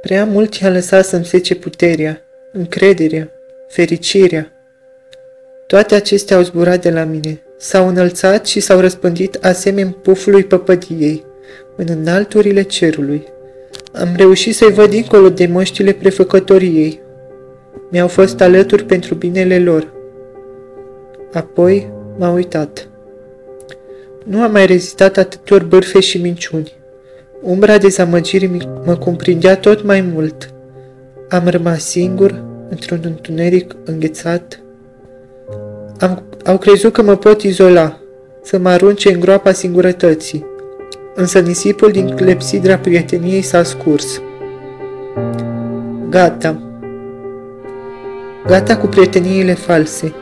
Prea mult i-a lăsat să-mi sece puterea, încrederea, fericirea. Toate acestea au zburat de la mine, s-au înălțat și s-au răspândit asemeni pufului păpădiei, în înalturile cerului. Am reușit să-i văd dincolo de măștile prefăcătoriei. Mi-au fost alături pentru binele lor. Apoi m-a uitat. Nu am mai rezistat atâtor bârfe și minciuni. Umbra dezamăgirii mă cuprindea tot mai mult. Am rămas singur, într-un întuneric înghețat. Au crezut că mă pot izola, să mă arunce în groapa singurătății, însă nisipul din clepsidra prieteniei s-a scurs. Gata. Gata cu prieteniile false,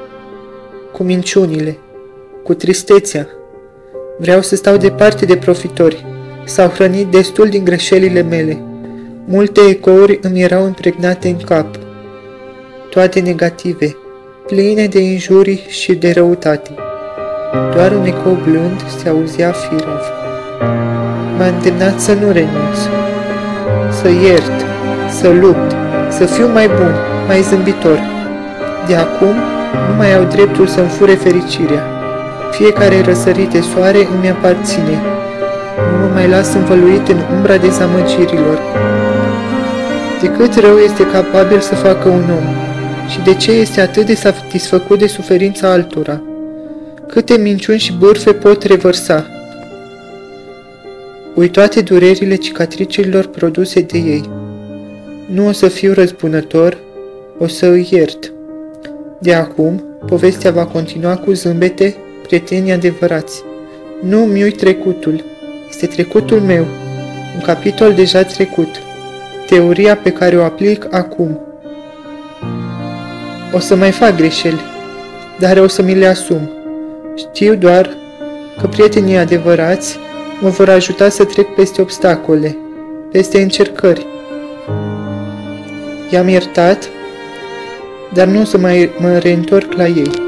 cu minciunile, cu tristețea. Vreau să stau departe de profitori. S-au hrănit destul din greșelile mele. Multe ecouri îmi erau impregnate în cap. Toate negative, pline de injurii și de răutate. Doar un ecou blând se auzea firav. M-a îndemnat să nu renunț, să iert, să lupt, să fiu mai bun, mai zâmbitor. De acum nu mai au dreptul să-mi fure fericirea. Fiecare răsărit de soare îmi aparține. Nu mă mai las învăluit în umbra dezamăgirilor. De cât rău este capabil să facă un om și de ce este atât de satisfăcut de suferința altora? Câte minciuni și bârfe pot revărsa? Uit toate durerile cicatricilor produse de ei. Nu o să fiu răzbunător, o să îi iert. De acum, povestea va continua cu zâmbete, prietenii adevărați. Nu îmi uit trecutul. Este trecutul meu. Un capitol deja trecut. Teoria pe care o aplic acum. O să mai fac greșeli, dar o să mi le asum. Știu doar că prietenii adevărați mă vor ajuta să trec peste obstacole, peste încercări. I-am iertat, dar nu o să mai mă reîntorc la ei.